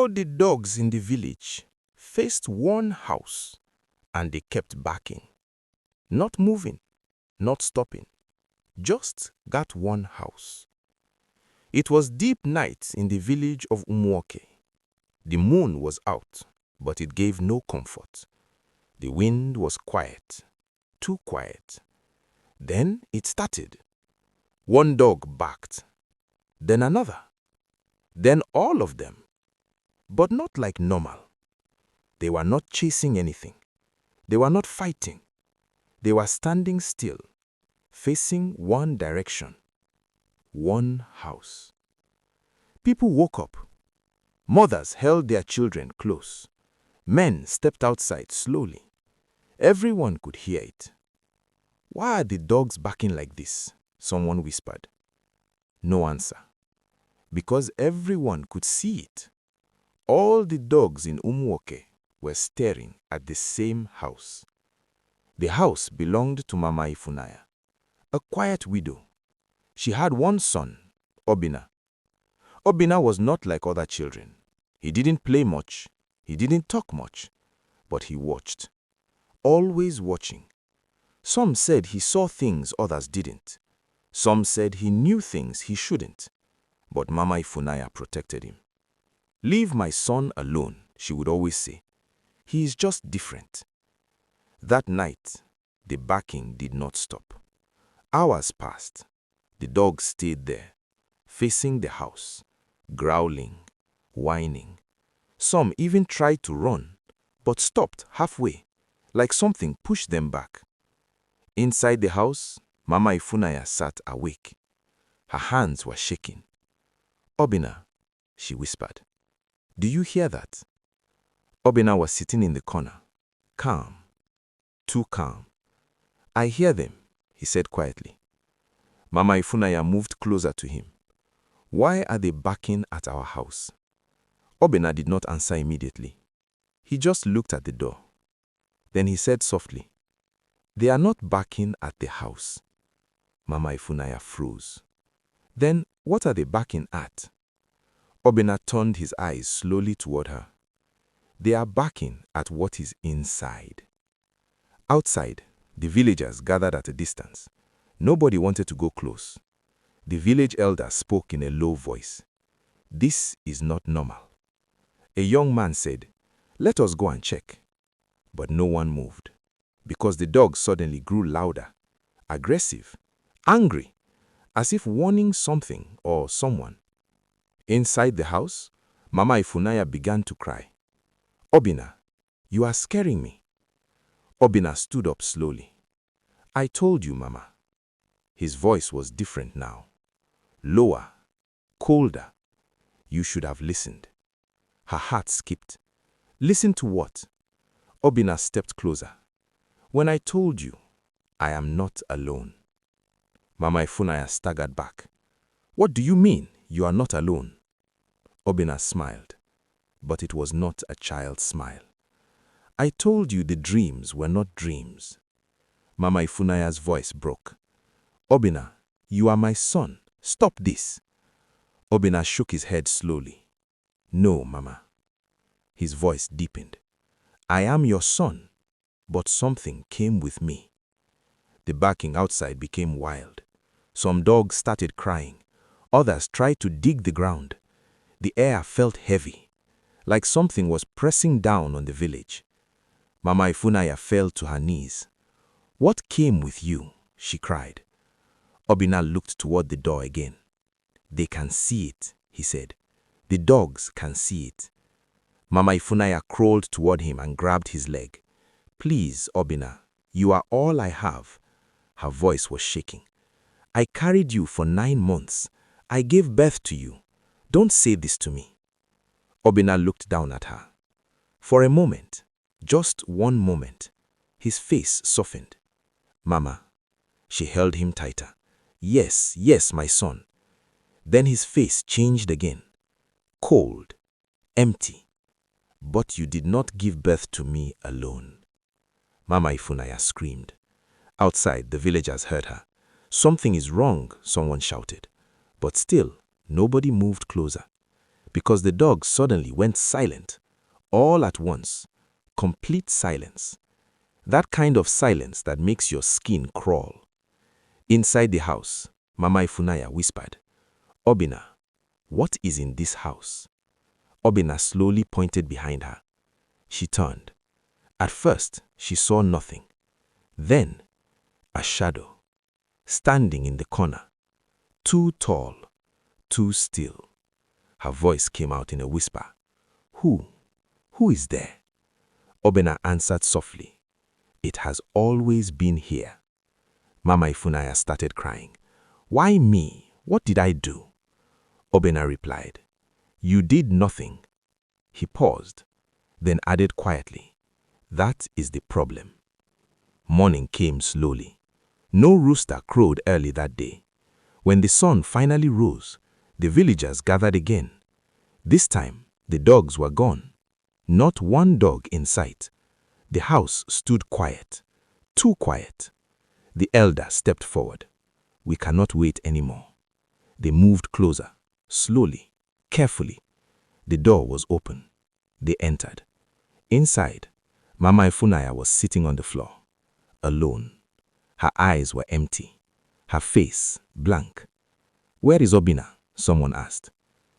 All the dogs in the village faced one house, and they kept barking. Not moving, not stopping, just that one house. It was deep night in the village of Umuoke. The moon was out, but it gave no comfort. The wind was quiet, too quiet. Then it started. One dog barked, then another, then all of them. But not like normal. They were not chasing anything. They were not fighting. They were standing still, facing one direction, one house. People woke up. Mothers held their children close. Men stepped outside slowly. Everyone could hear it. "Why are the dogs barking like this?" someone whispered. No answer. Because everyone could see it. All the dogs in Umuoke were staring at the same house. The house belonged to Mama Ifunaya, a quiet widow. She had one son, Obina. Obina was not like other children. He didn't play much. He didn't talk much. But he watched. Always watching. Some said he saw things others didn't. Some said he knew things he shouldn't. But Mama Ifunaya protected him. "Leave my son alone," she would always say. "He is just different." That night, the barking did not stop. Hours passed. The dogs stayed there, facing the house, growling, whining. Some even tried to run, but stopped halfway, like something pushed them back. Inside the house, Mama Ifunaya sat awake. Her hands were shaking. "Obina," she whispered, "do you hear that?" Obina was sitting in the corner, calm, too calm. "I hear them," he said quietly. Mama Ifunaya moved closer to him. "Why are they barking at our house?" Obina did not answer immediately. He just looked at the door. Then he said softly, "They are not barking at the house." Mama Ifunaya froze. "Then what are they barking at?" Obina turned his eyes slowly toward her. "They are barking at what is inside." Outside, the villagers gathered at a distance. Nobody wanted to go close. The village elder spoke in a low voice. "This is not normal." A young man said, "Let us go and check." But no one moved, because the dogs suddenly grew louder, aggressive, angry, as if warning something or someone. Inside the house, Mama Ifunaya began to cry. "Obina, you are scaring me." Obina stood up slowly. "I told you, Mama." His voice was different now. Lower, colder. "You should have listened." Her heart skipped. "Listen to what?" Obina stepped closer. "When I told you, I am not alone." Mama Ifunaya staggered back. "What do you mean, you are not alone?" Obina smiled, but it was not a child's smile. "I told you the dreams were not dreams." Mama Ifunaya's voice broke. "Obina, you are my son. Stop this." Obina shook his head slowly. "No, Mama." His voice deepened. "I am your son, but something came with me." The barking outside became wild. Some dogs started crying. Others tried to dig the ground. The air felt heavy, like something was pressing down on the village. Mama Ifunaya fell to her knees. "What came with you?" she cried. Obina looked toward the door again. "They can see it," he said. "The dogs can see it." Mama Ifunaya crawled toward him and grabbed his leg. "Please, Obina, you are all I have." Her voice was shaking. "I carried you for 9 months. I gave birth to you. Don't say this to me." Obina looked down at her. For a moment, just one moment, his face softened. "Mama." She held him tighter. "Yes, yes, my son." Then his face changed again. Cold, empty. "But you did not give birth to me alone." Mama Ifunaya screamed. Outside, the villagers heard her. "Something is wrong," someone shouted. But still, nobody moved closer. because the dogs suddenly went silent, all at once, complete silence. That kind of silence that makes your skin crawl. Inside the house, Mama Ifunanya whispered, "Obina, what is in this house?" Obina slowly pointed behind her. She turned. At first, she saw nothing. Then, a shadow, standing in the corner, too tall, too still. Her voice came out in a whisper. Who? Who is there?" Obina answered softly, "It has always been here." Mama Ifunanya started crying. "Why me? What did I do?" Obina replied, "You did nothing." He paused, then added quietly, "That is the problem." Morning came slowly. No rooster crowed early that day. When the sun finally rose, the villagers gathered again. This time, the dogs were gone. Not one dog in sight. The house stood quiet, too quiet. The elder stepped forward. "We cannot wait anymore." They moved closer, slowly, carefully. The door was open. They entered. Inside, Mama Ifunanya was sitting on the floor, alone. Her eyes were empty, her face blank. "Where is Obina?" someone asked.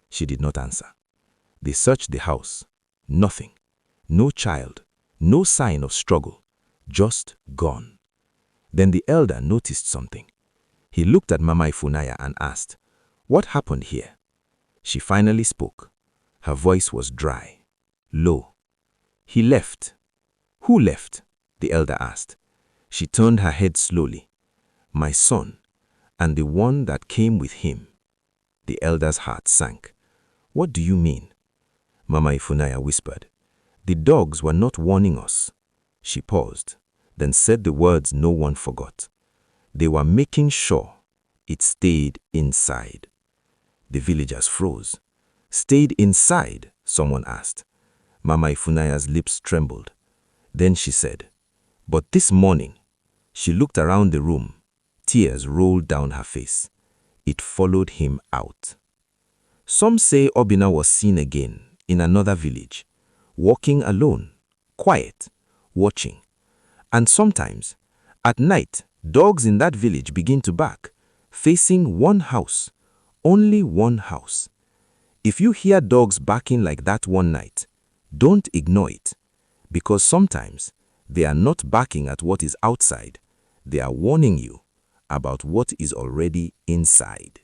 She did not answer. They searched the house. Nothing. No child. No sign of struggle. Just gone. Then the elder noticed something. He looked at Mama Ifunanya and asked, "What happened here?" She finally spoke. Her voice was dry, low. "He left." "Who left?" the elder asked. She turned her head slowly. "My son, and the one that came with him." The elder's heart sank. "What do you mean?" Mama Ifunanya whispered, "The dogs were not warning us." She paused, then said the words no one forgot. "They were making sure it stayed inside." The villagers froze. "Stayed inside?" someone asked. Mama Ifunanya's lips trembled. Then she said, "But this morning," she looked around the room. Tears rolled down her face. "It followed him out." Some say Obina was seen again in another village, walking alone, quiet, watching. And sometimes, at night, dogs in that village begin to bark, facing one house, only one house. If you hear dogs barking like that one night, don't ignore it, because sometimes they are not barking at what is outside. They are warning you about what is already inside.